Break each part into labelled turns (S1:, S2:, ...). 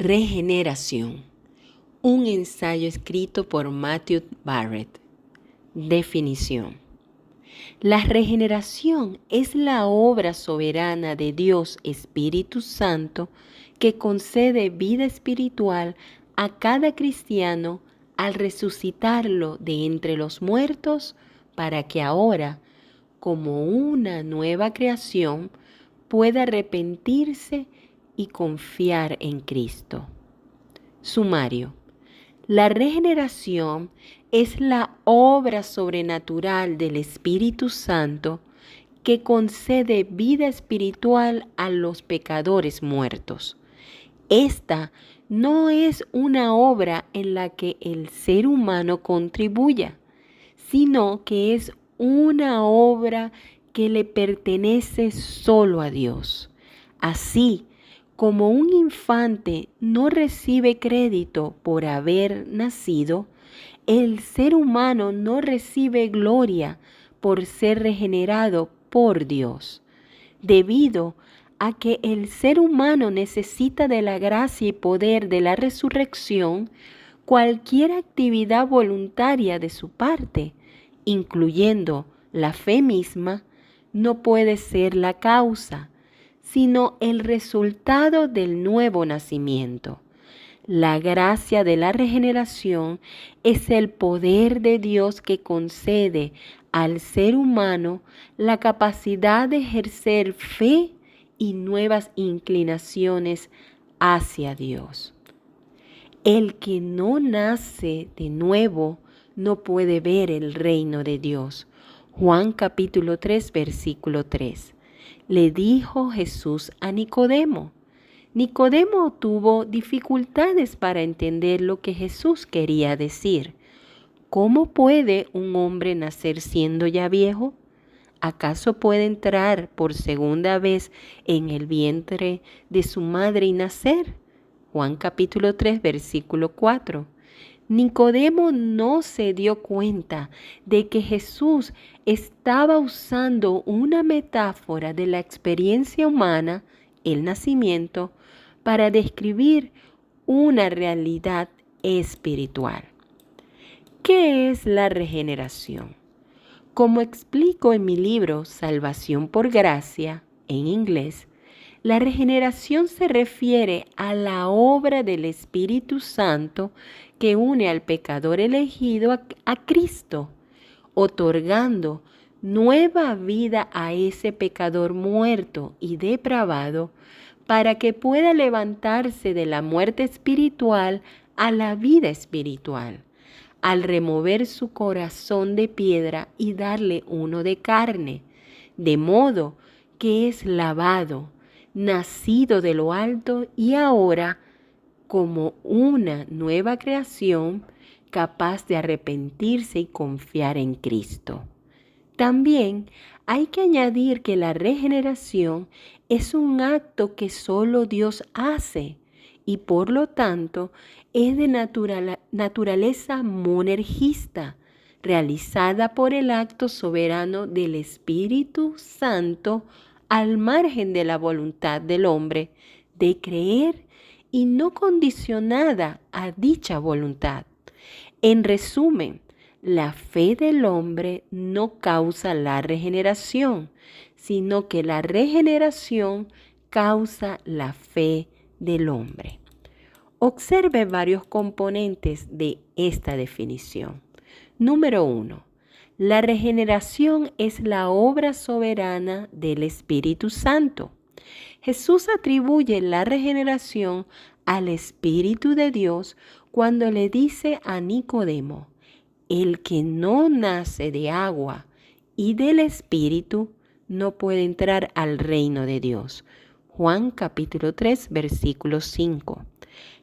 S1: Regeneración. Un ensayo escrito por Matthew Barrett. Definición. La regeneración es la obra soberana de Dios Espíritu Santo que concede vida espiritual a cada cristiano al resucitarlo de entre los muertos para que ahora, como una nueva creación, pueda arrepentirse y confiar en Cristo. Sumario. La regeneración es la obra sobrenatural del Espíritu Santo que concede vida espiritual a los pecadores muertos. Esta no es una obra en la que el ser humano contribuya, sino que es una obra que le pertenece solo a Dios. Así, como un infante no recibe crédito por haber nacido, el ser humano no recibe gloria por ser regenerado por Dios. Debido a que el ser humano necesita de la gracia y poder de la resurrección, cualquier actividad voluntaria de su parte, incluyendo la fe misma, no puede ser la causa, sino el resultado del nuevo nacimiento. La gracia de la regeneración es el poder de Dios que concede al ser humano la capacidad de ejercer fe y nuevas inclinaciones hacia Dios. El que no nace de nuevo no puede ver el reino de Dios. Juan capítulo 3, versículo 3. Le dijo Jesús a Nicodemo. Nicodemo tuvo dificultades para entender lo que Jesús quería decir. ¿Cómo puede un hombre nacer siendo ya viejo? ¿Acaso puede entrar por segunda vez en el vientre de su madre y nacer? Juan capítulo 3, versículo 4. Nicodemo no se dio cuenta de que Jesús estaba usando una metáfora de la experiencia humana, el nacimiento, para describir una realidad espiritual. ¿Qué es la regeneración? Como explico en mi libro Salvación por Gracia, en inglés, la regeneración se refiere a la obra del Espíritu Santo que une al pecador elegido a Cristo, otorgando nueva vida a ese pecador muerto y depravado para que pueda levantarse de la muerte espiritual a la vida espiritual, al remover su corazón de piedra y darle uno de carne, de modo que es lavado, nacido de lo alto y ahora, como una nueva creación, capaz de arrepentirse y confiar en Cristo. También hay que añadir que la regeneración es un acto que solo Dios hace y por lo tanto es de naturaleza monergista, realizada por el acto soberano del Espíritu Santo al margen de la voluntad del hombre de creer y no condicionada a dicha voluntad. En resumen, la fe del hombre no causa la regeneración, sino que la regeneración causa la fe del hombre. Observe varios componentes de esta definición. Número 1. La regeneración es la obra soberana del Espíritu Santo. Jesús atribuye la regeneración al Espíritu de Dios cuando le dice a Nicodemo: el que no nace de agua y del Espíritu no puede entrar al reino de Dios. Juan capítulo 3, versículo 5.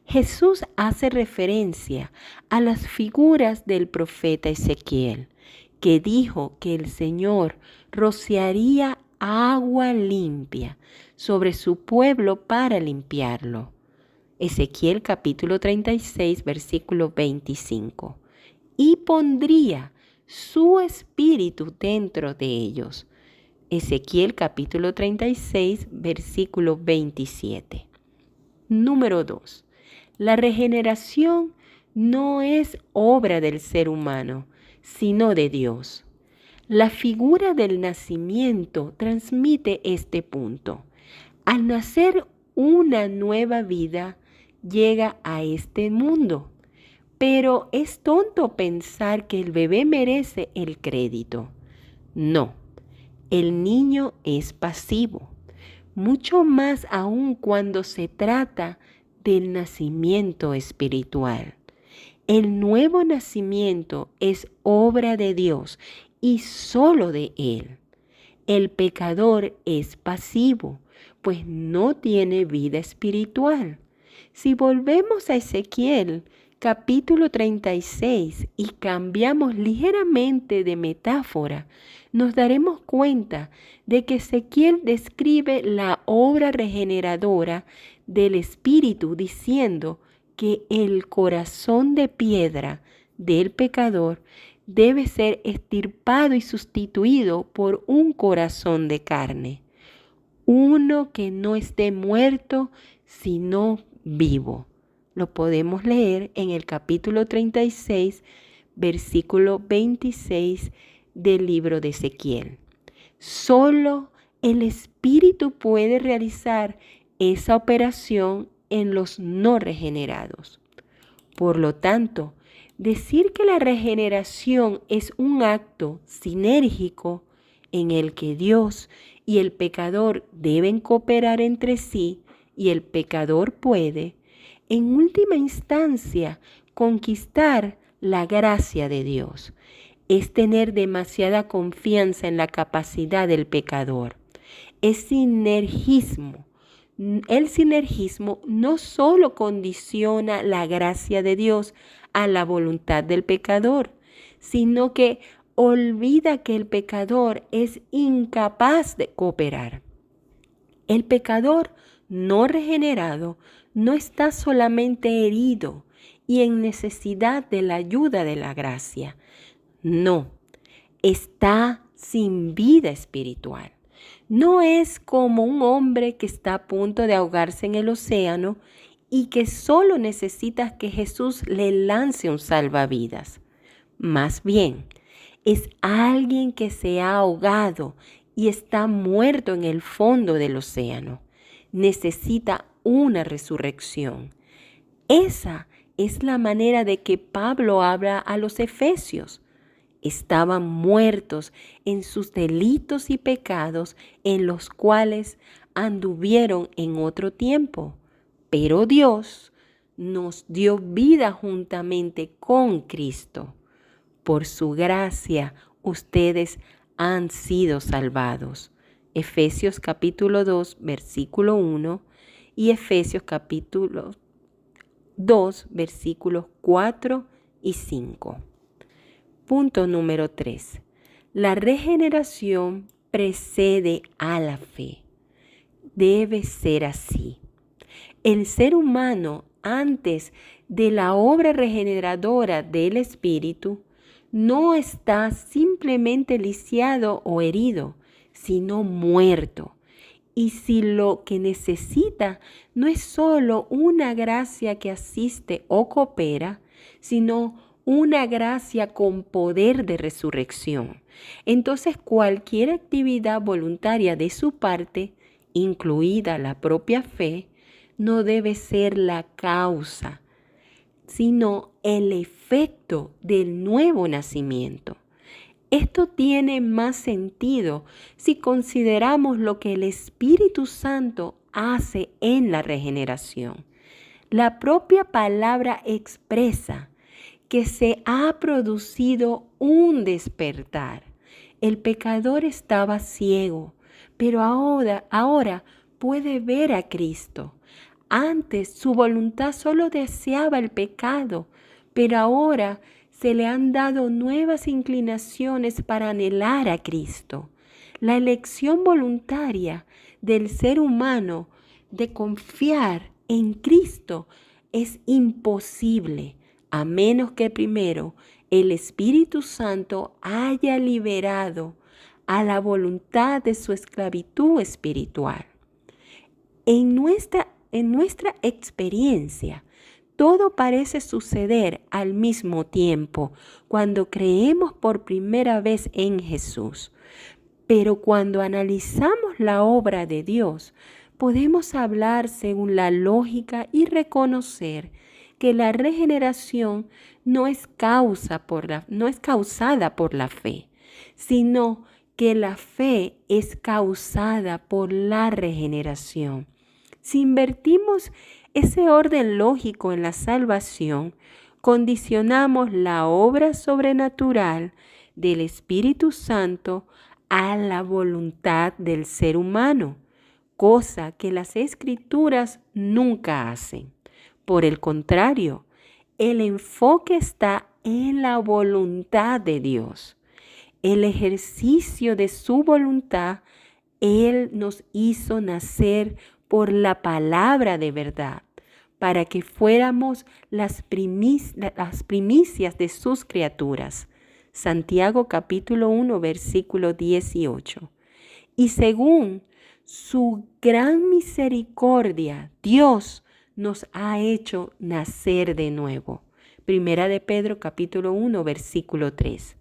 S1: Jesús hace referencia a las figuras del profeta Ezequiel, que dijo que el Señor rociaría agua limpia sobre su pueblo para limpiarlo. Ezequiel capítulo 36, versículo 25. Y pondría su espíritu dentro de ellos. Ezequiel capítulo 36, versículo 27. Número 2. La regeneración no es obra del ser humano, sino de Dios. La figura del nacimiento transmite este punto. Al nacer, una nueva vida llega a este mundo, pero es tonto pensar que el bebé merece el crédito. No, el niño es pasivo, mucho más aún cuando se trata del nacimiento espiritual. El nuevo nacimiento es obra de Dios y solo de Él. El pecador es pasivo, pues no tiene vida espiritual. Si volvemos a Ezequiel, capítulo 36, y cambiamos ligeramente de metáfora, nos daremos cuenta de que Ezequiel describe la obra regeneradora del Espíritu diciendo que el corazón de piedra del pecador debe ser extirpado y sustituido por un corazón de carne, uno que no esté muerto, sino vivo. Lo podemos leer en el capítulo 36, versículo 26 del libro de Ezequiel. Solo el Espíritu puede realizar esa operación en los no regenerados. Por lo tanto, decir que la regeneración es un acto sinérgico en el que Dios y el pecador deben cooperar entre sí y el pecador puede, en última instancia, conquistar la gracia de Dios, es tener demasiada confianza en la capacidad del pecador. Es sinergismo. El sinergismo no solo condiciona la gracia de Dios a la voluntad del pecador, sino que olvida que el pecador es incapaz de cooperar. El pecador no regenerado no está solamente herido y en necesidad de la ayuda de la gracia. No, está sin vida espiritual. No es como un hombre que está a punto de ahogarse en el océano y que solo necesita que Jesús le lance un salvavidas. Más bien, es alguien que se ha ahogado y está muerto en el fondo del océano. Necesita una resurrección. Esa es la manera de que Pablo habla a los efesios. Estaban muertos en sus delitos y pecados en los cuales anduvieron en otro tiempo. Pero Dios nos dio vida juntamente con Cristo. Por su gracia, ustedes han sido salvados. Efesios capítulo 2, versículo 1 y Efesios capítulo 2, versículos 4 y 5. Punto número 3. La regeneración precede a la fe. Debe ser así. El ser humano, antes de la obra regeneradora del Espíritu, no está simplemente lisiado o herido, sino muerto. Y si lo que necesita no es solo una gracia que asiste o coopera, sino una gracia con poder de resurrección, entonces cualquier actividad voluntaria de su parte, incluida la propia fe, no debe ser la causa, sino el efecto del nuevo nacimiento. Esto tiene más sentido si consideramos lo que el Espíritu Santo hace en la regeneración. La propia palabra expresa que se ha producido un despertar. El pecador estaba ciego, pero ahora puede ver a Cristo. Antes su voluntad solo deseaba el pecado, pero ahora se le han dado nuevas inclinaciones para anhelar a Cristo. La elección voluntaria del ser humano de confiar en Cristo es imposible, a menos que primero el Espíritu Santo haya liberado a la voluntad de su esclavitud espiritual. En nuestra experiencia, todo parece suceder al mismo tiempo cuando creemos por primera vez en Jesús. Pero cuando analizamos la obra de Dios, podemos hablar según la lógica y reconocer que la regeneración no es causada por la fe, sino que la fe es causada por la regeneración. Si invertimos ese orden lógico en la salvación, condicionamos la obra sobrenatural del Espíritu Santo a la voluntad del ser humano, cosa que las Escrituras nunca hacen. Por el contrario, el enfoque está en la voluntad de Dios. El ejercicio de su voluntad, Él nos hizo nacer por la palabra de verdad, para que fuéramos las primicias de sus criaturas. Santiago capítulo 1, versículo 18. Y según su gran misericordia, Dios nos ha hecho nacer de nuevo. Primera de Pedro capítulo 1, versículo 3.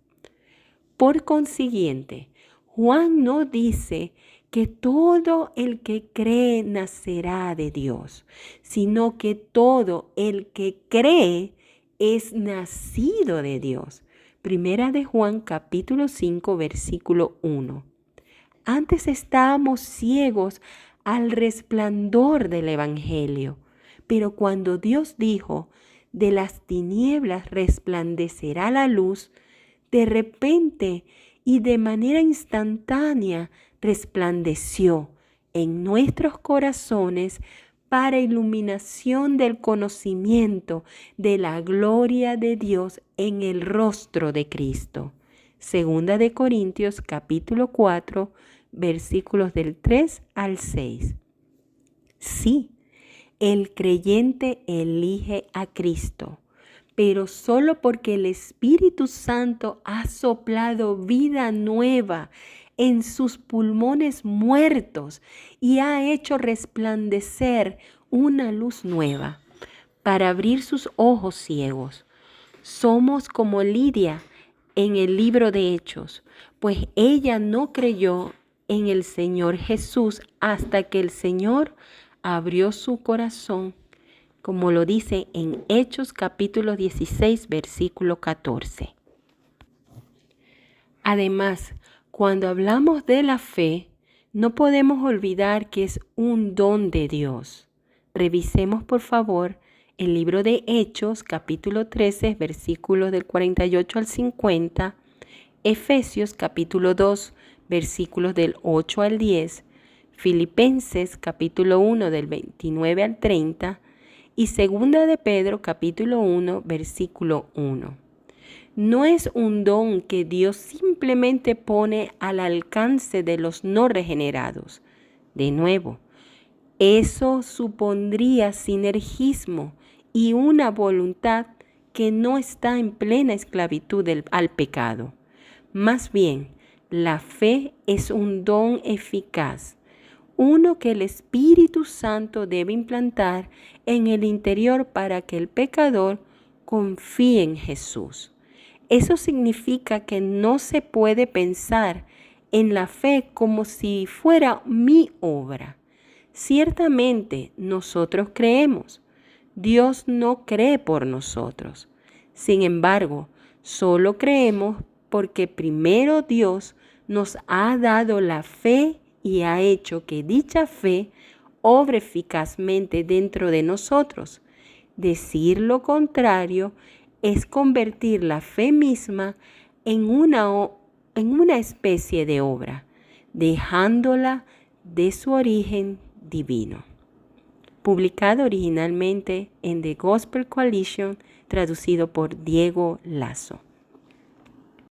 S1: Por consiguiente, Juan no dice que todo el que cree nacerá de Dios, sino que todo el que cree es nacido de Dios. Primera de Juan capítulo 5 versículo 1. Antes estábamos ciegos al resplandor del Evangelio, pero cuando Dios dijo, de las tinieblas resplandecerá la luz, de repente y de manera instantánea resplandeció en nuestros corazones para iluminación del conocimiento de la gloria de Dios en el rostro de Cristo. Segunda de Corintios capítulo 4, versículos del 3 al 6. Sí, el creyente elige a Cristo, pero solo porque el Espíritu Santo ha soplado vida nueva en sus pulmones muertos y ha hecho resplandecer una luz nueva para abrir sus ojos ciegos. Somos como Lidia en el libro de Hechos, pues ella no creyó en el Señor Jesús hasta que el Señor abrió su corazón, como lo dice en Hechos capítulo 16, versículo 14. Además, cuando hablamos de la fe, no podemos olvidar que es un don de Dios. Revisemos, por favor, el libro de Hechos, capítulo 13, versículos del 48 al 50, Efesios, capítulo 2, versículos del 8 al 10, Filipenses, capítulo 1, del 29 al 30, y Segunda de Pedro, capítulo 1, versículo 1. No es un don que Dios simplemente pone al alcance de los no regenerados. De nuevo, eso supondría sinergismo y una voluntad que no está en plena esclavitud al pecado. Más bien, la fe es un don eficaz, uno que el Espíritu Santo debe implantar en el interior para que el pecador confíe en Jesús. Eso significa que no se puede pensar en la fe como si fuera mi obra. Ciertamente nosotros creemos. Dios no cree por nosotros. Sin embargo, solo creemos porque primero Dios nos ha dado la fe y ha hecho que dicha fe obre eficazmente dentro de nosotros. Decir lo contrario es convertir la fe misma en una especie de obra, dejándola de su origen divino. Publicado originalmente en The Gospel Coalition, traducido por Diego Lazo.